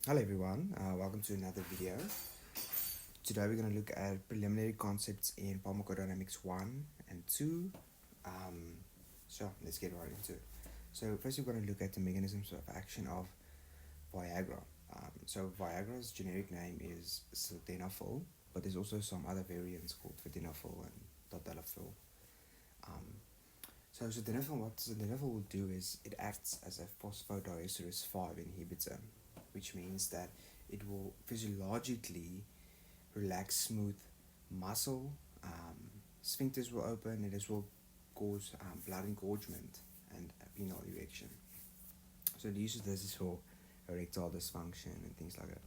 Hello everyone, welcome to another video. Today we're going to look at preliminary concepts in pharmacodynamics 1 and 2. So let's get right into it. So first we're going to look at the mechanisms of action of Viagra. So Viagra's generic name is sildenafil, but there's also some other variants called vardenafil and tadalafil. So what sildenafil will do is it acts as a phosphodiesterase 5 inhibitor, which means that it will physiologically relax smooth muscle, sphincters will open, and this will cause blood engorgement and penile erection. So the use of this is for erectile dysfunction and things like that.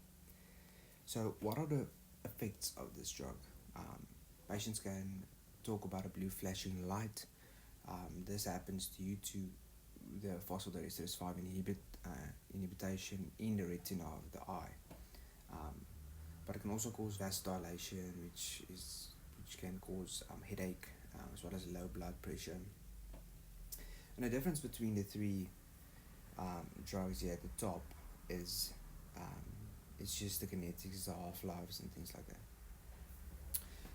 So what are the effects of this drug? Patients can talk about a blue flashing light. This happens due to the phosphodiesterase 5 inhibition in the retina of the eye. But it can also cause vasodilation, which can cause headache, as well as low blood pressure. And the difference between the three drugs here at the top is it's just the kinetics, the half-lives, and things like that.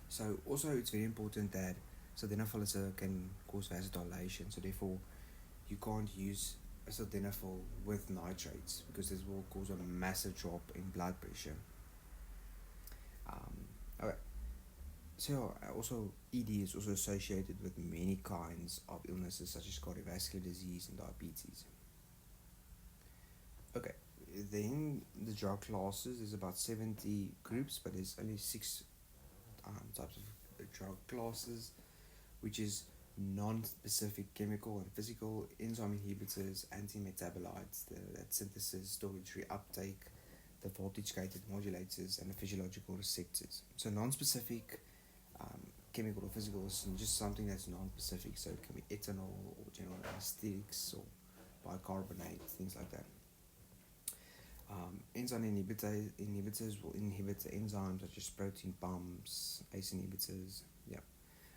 So also it's very important that sildenafil can cause vasodilation, so therefore you can't use sildenafil with nitrates because this will cause a massive drop in blood pressure. Okay. So also ED is also associated with many kinds of illnesses such as cardiovascular disease and diabetes. Okay, then the drug classes, there's about 70 groups, but there's only 6 types of drug classes, which is non-specific chemical and physical enzyme inhibitors, anti-metabolites, that synthesis, storage, reuptake, the voltage-gated modulators, and the physiological receptors. So non-specific chemical or physical is just something that's non-specific, so it can be ethanol or general anesthetics or bicarbonate, things like that. Enzyme inhibitors will inhibit the enzymes such as protein pumps, ACE inhibitors, yeah.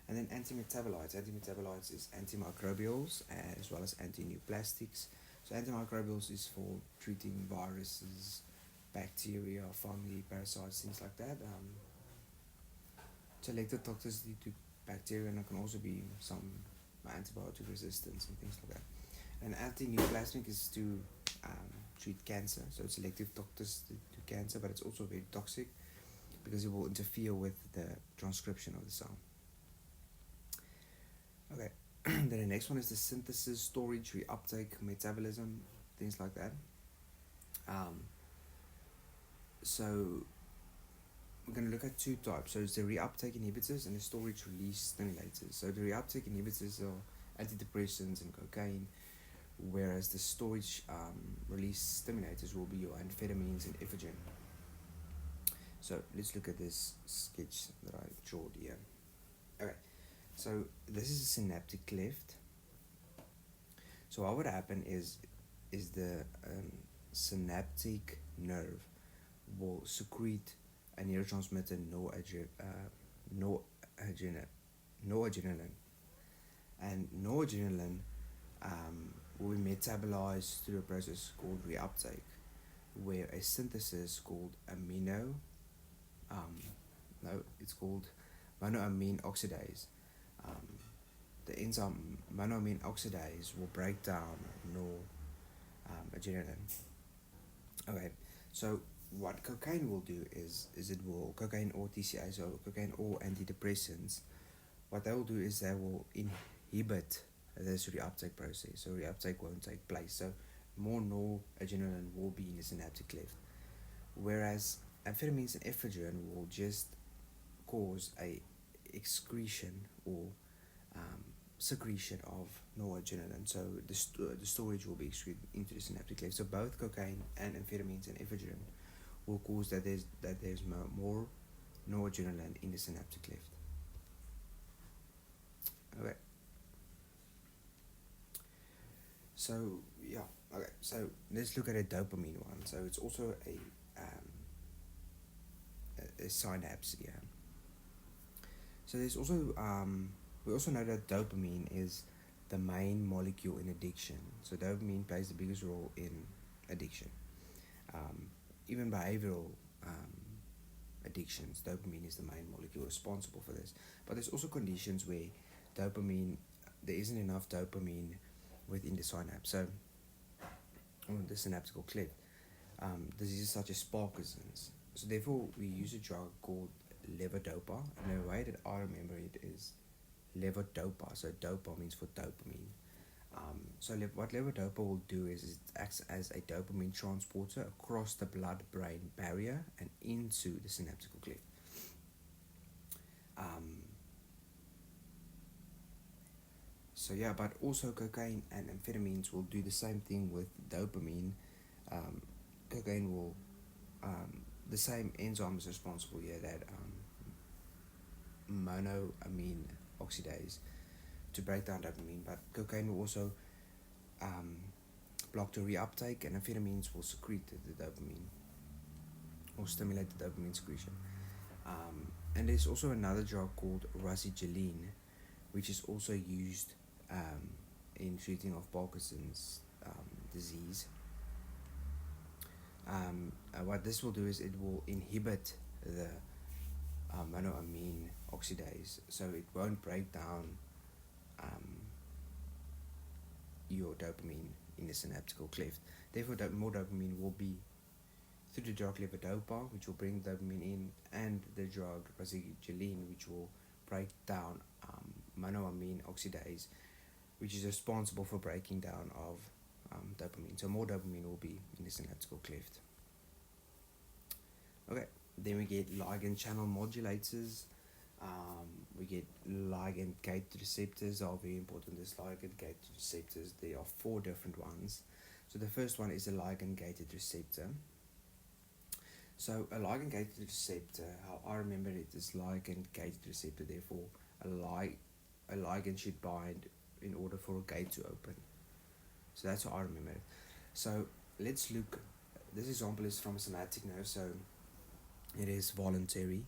And then antimetabolites. Antimetabolites is antimicrobials as well as antineoplastics. So antimicrobials is for treating viruses, bacteria, fungi, parasites, things like that. Selective toxicity to bacteria, and it can also be some antibiotic resistance and things like that. And antineoplastic is to treat cancer, so it's selective toxicity to cancer, but it's also very toxic because it will interfere with the transcription of the cell. Okay, then the next one is the synthesis, storage, reuptake, metabolism, things like that. So we're going to look at 2 types. So it's the reuptake inhibitors and the storage release stimulators. So the reuptake inhibitors are antidepressants and cocaine, whereas the storage release stimulators will be your amphetamines and ephedrine. So let's look at this sketch that I drew here. Okay, so this is a synaptic cleft. So what would happen is the synaptic nerve will secrete a neurotransmitter noradrenaline, and noradrenaline will be metabolized through a process called reuptake, where a synthesis called monoamine oxidase. The enzyme monoamine oxidase will break down noradrenaline. Okay, so what cocaine will do is cocaine or TCA, so cocaine or antidepressants, what they will do is they will inhibit this reuptake process, so reuptake won't take place, so more noradrenaline will be in the synaptic cleft, whereas amphetamines and ephedrine will just cause a excretion or secretion of noradrenaline, so the storage will be excreted into the synaptic cleft. So both cocaine and amphetamines and ephedrine will cause that there's more noradrenaline in the synaptic cleft. Okay. So yeah, okay. So let's look at a dopamine one. So it's also a synapse. Yeah. So there's also we also know that dopamine is the main molecule in addiction. So dopamine plays the biggest role in addiction. even behavioral addictions, dopamine is the main molecule responsible for this. But there's also conditions where dopamine, there isn't enough dopamine within the synapse, so the synaptical cleft. Diseases such as Parkinson's. So therefore, we use a drug called levodopa, and the way that I remember it is levodopa. So dopa means for dopamine. What levodopa will do is it acts as a dopamine transporter across the blood-brain barrier and into the synaptical cleft. But also cocaine and amphetamines will do the same thing with dopamine. Cocaine will, the same enzyme is responsible here, that monoamine oxidase, to break down dopamine, but cocaine will also block the reuptake, and amphetamines will secrete the dopamine or stimulate the dopamine secretion. And there's also another drug called rasigeline, which is also used in treating of Parkinson's disease. What this will do is it will inhibit the monoamine oxidase, so it won't break down your dopamine in the synaptical cleft. Therefore, more dopamine will be through the drug levodopa, which will bring dopamine in, and the drug rasigeline, which will break down monoamine oxidase, which is responsible for breaking down of dopamine. So more dopamine will be in the synaptical cleft. Okay, then we get ligand channel modulators. We get ligand gate receptors are very important. This ligand gate receptors, there are 4 different ones. So the first one is a ligand gated receptor. So a ligand gated receptor, how I remember it, is ligand gated receptor. Therefore, a ligand should bind in order for a gate to open. So that's how I remember it. So let's look. This example is from a somatic nerve, so it is voluntary.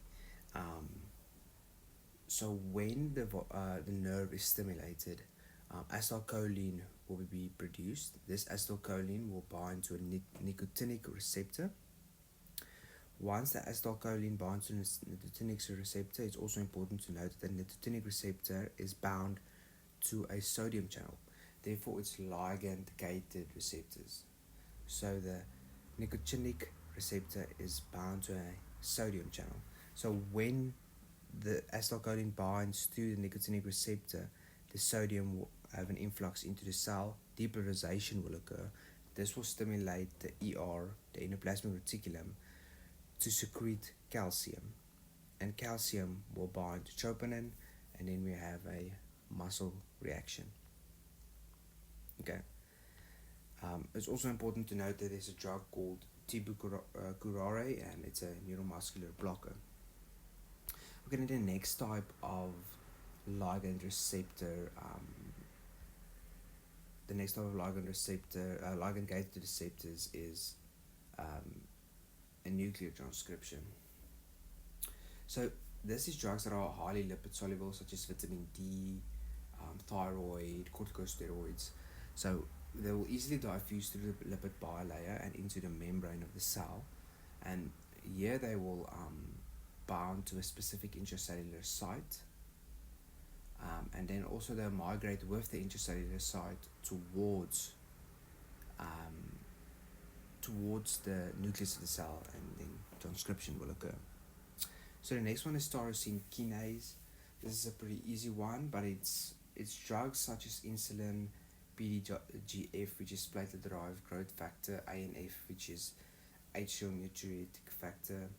So when the nerve is stimulated, acetylcholine will be produced. This acetylcholine will bind to a nicotinic receptor. Once the acetylcholine binds to the nicotinic receptor, it's also important to note that the nicotinic receptor is bound to a sodium channel. Therefore, it's ligand-gated receptors. So the nicotinic receptor is bound to a sodium channel. So when the acetylcholine binds to the nicotinic receptor, the sodium will have an influx into the cell. Depolarization will occur. This will stimulate the ER, the endoplasmic reticulum, to secrete calcium, and calcium will bind to troponin, and then we have a muscle reaction. Okay. It's also important to note that there's a drug called tibucurare, and it's a neuromuscular blocker. We're going to the next type of ligand receptor. The next type of ligand gated receptors is a nuclear transcription. So this is drugs that are highly lipid soluble, such as vitamin D, thyroid, corticosteroids. So they will easily diffuse through the lipid bilayer and into the membrane of the cell, and here they will bound to a specific intracellular site, and then also they'll migrate with the intracellular site towards the nucleus of the cell, and then transcription will occur. So the next one is tyrosine kinase. This is a pretty easy one, but it's drugs such as insulin, PDGF, which is platelet-derived growth factor, ANF, which is HCl natriuretic factor.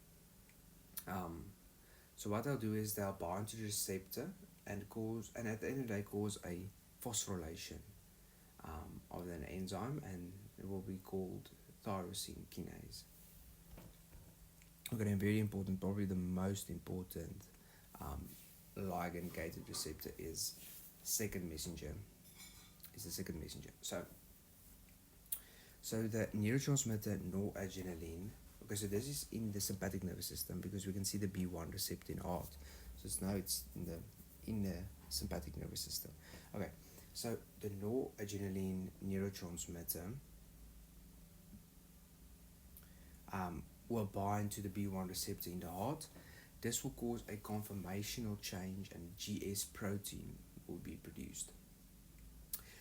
So what they'll do is they'll bind to the receptor and at the end of the day cause a phosphorylation of an enzyme, and it will be called tyrosine kinase. Okay, very important, probably the most important ligand gated receptor is the second messenger. So the neurotransmitter noradrenaline. Okay, so this is in the sympathetic nervous system, because we can see the B1 receptor in heart. So it's in the sympathetic nervous system. Okay, so the noradrenaline neurotransmitter will bind to the B1 receptor in the heart. This will cause a conformational change and GS protein will be produced.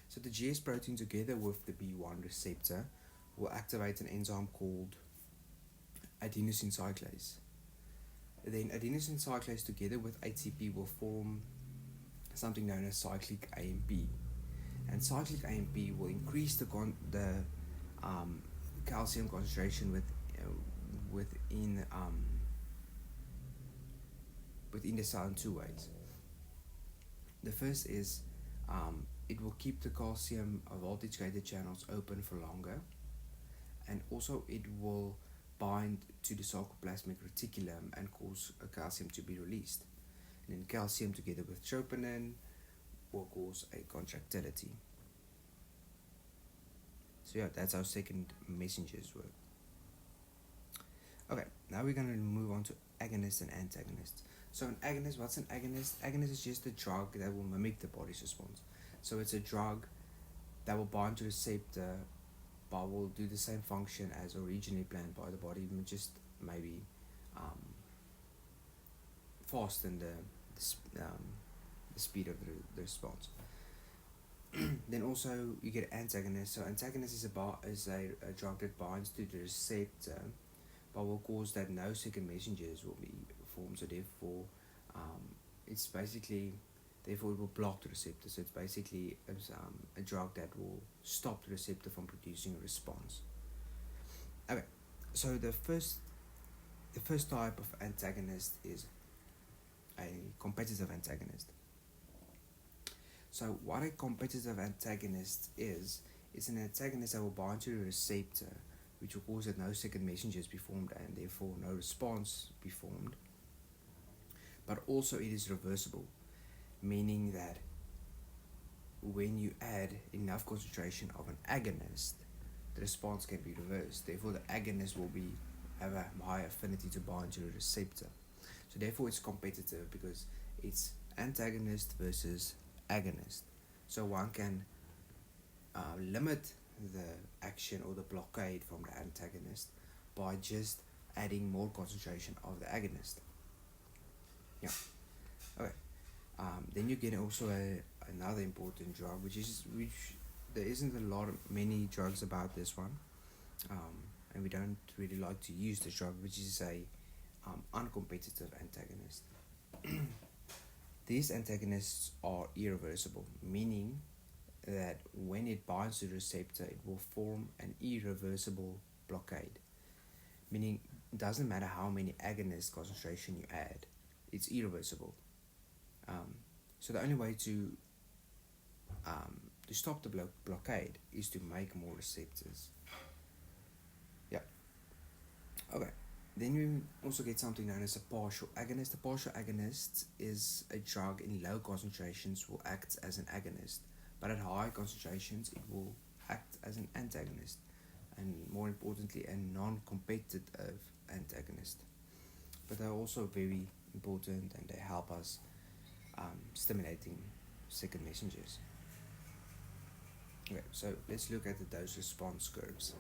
So the GS protein together with the B1 receptor will activate an enzyme called adenosine cyclase. Then adenosine cyclase together with ATP will form something known as cyclic AMP. And cyclic AMP will increase the calcium concentration within the cell in two ways. The first is it will keep the calcium voltage gated channels open for longer, and also it will bind to the sarcoplasmic reticulum and cause calcium to be released. And then calcium together with troponin will cause a contractility. So yeah, that's how second messengers work. Okay, now we're going to move on to agonists and antagonists. So an agonist, what's an agonist? Agonist is just a drug that will mimic the body's response. So it's a drug that will bind to the receptor but will do the same function as originally planned by the body, just maybe fasten the speed of the response. Then also you get antagonist. So antagonist is a drug that binds to the receptor but will cause that no second messengers will be formed. So therefore it will block the receptor. So it's basically a drug that will stop the receptor from producing a response. Okay, so the first type of antagonist is a competitive antagonist. So what a competitive antagonist is an antagonist that will bind to the receptor, which will cause that no second messengers be formed and therefore no response be formed. But also it is reversible, meaning that when you add enough concentration of an agonist, the response can be reversed. Therefore, the agonist will have a high affinity to bind to the receptor. So therefore, it's competitive because it's antagonist versus agonist. So one can limit the action or the blockade from the antagonist by just adding more concentration of the agonist. Yeah. Okay. Then you get also another important drug, which there isn't many drugs about this one, and we don't really like to use this drug, which is a uncompetitive antagonist. These antagonists are irreversible, meaning that when it binds to the receptor, it will form an irreversible blockade, meaning it doesn't matter how many agonist concentration you add, it's irreversible. So the only way to stop the blockade is to make more receptors. Yeah. Okay. Then you also get something known as a partial agonist. A partial agonist is a drug in low concentrations will act as an agonist, but at high concentrations it will act as an antagonist, and more importantly a non-competitive antagonist. But they're also very important and they help us stimulating second messengers. Okay, so let's look at the dose response curves.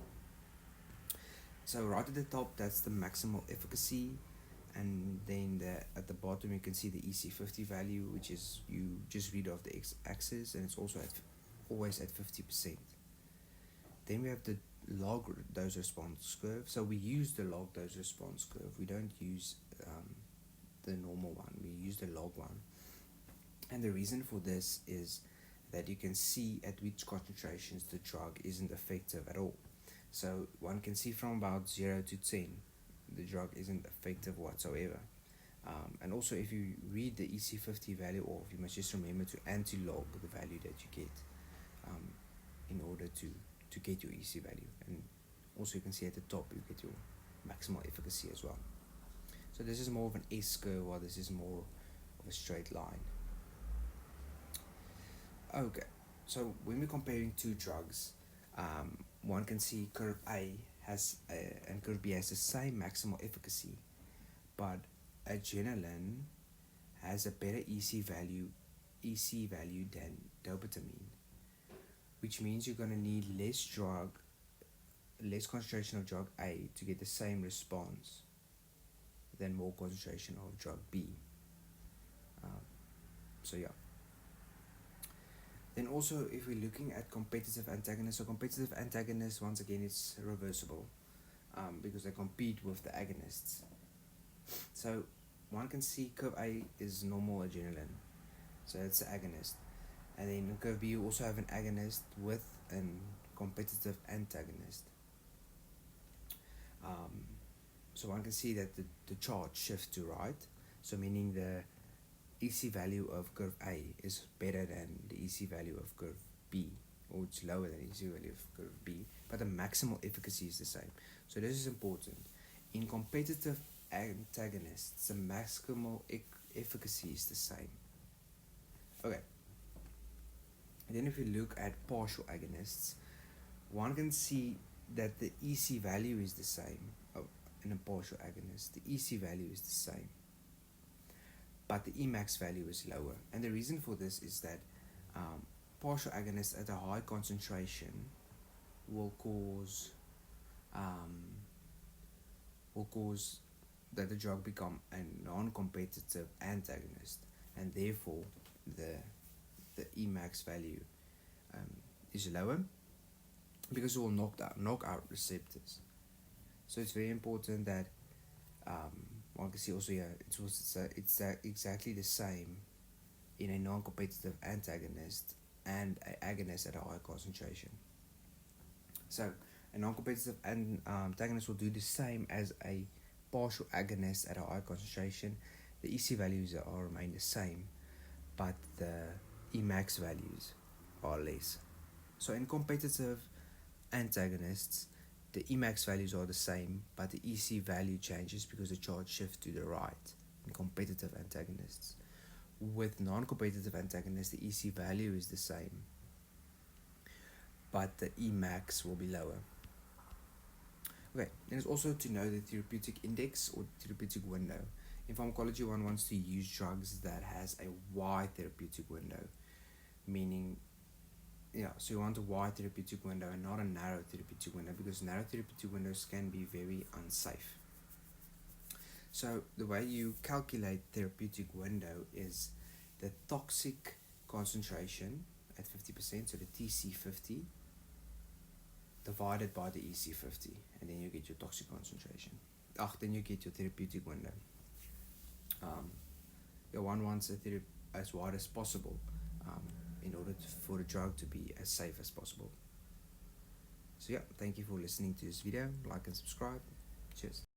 So right at the top, that's the maximal efficacy, and then at the bottom you can see the EC50 value, which is you just read off the x-axis, and it's also always at 50%. Then we have the log dose response curve. So we use the log dose response curve. We don't use the normal one. We use the log one. And the reason for this is that you can see at which concentrations the drug isn't effective at all. So one can see from about 0 to 10, the drug isn't effective whatsoever. And also if you read the EC50 value off, you must just remember to anti-log the value that you get in order to get your EC value. And also you can see at the top you get your maximal efficacy as well. So this is more of an S curve, while this is more of a straight line. Okay, so when we're comparing two drugs, one can see curve A and curve B has the same maximal efficacy, but adrenaline has a better EC value than dopamine, which means you're going to need less drug less concentration of drug A to get the same response than more concentration of drug B. So yeah. Then also, if we're looking at competitive antagonists, so competitive antagonists, once again, it's reversible because they compete with the agonists. So one can see curve A is normal adrenaline, so it's the agonist. And then in curve B, you also have an agonist with a competitive antagonist. So one can see that the charge shifts to right, so meaning the EC value of curve A is better than the EC value of curve B, or it's lower than the EC value of curve B, but the maximal efficacy is the same. So this is important. In competitive antagonists, the maximal efficacy is the same. Okay. And then if you look at partial agonists, one can see that the EC value is the same in a partial agonist. The EC value is the same, but the Emax value is lower. And the reason for this is that partial agonists at a high concentration will cause that the drug become a non-competitive antagonist, and therefore the Emax value is lower because it will knock out receptors. So it's very important that one can see also here it's exactly the same in a non-competitive antagonist and an agonist at a high concentration. So a non-competitive antagonist will do the same as a partial agonist at a high concentration. The EC values are remain the same, but the Emax values are less. So in competitive antagonists, the Emax values are the same, but the EC value changes because the charge shifts to the right in competitive antagonists. With non-competitive antagonists, the EC value is the same, but the Emax will be lower. Okay, then it's also to know the therapeutic index or therapeutic window. In pharmacology, one wants to use drugs that has a wide therapeutic window, meaning so you want a wide therapeutic window and not a narrow therapeutic window, because narrow therapeutic windows can be very unsafe. So the way you calculate therapeutic window is the toxic concentration at 50%, so the TC50, divided by the EC50, and then you get your toxic concentration. Then you get your therapeutic window. One wants a therapy as wide as possible in order for the drug to be as safe as possible. So yeah, thank you for listening to this video. Like and subscribe. Cheers.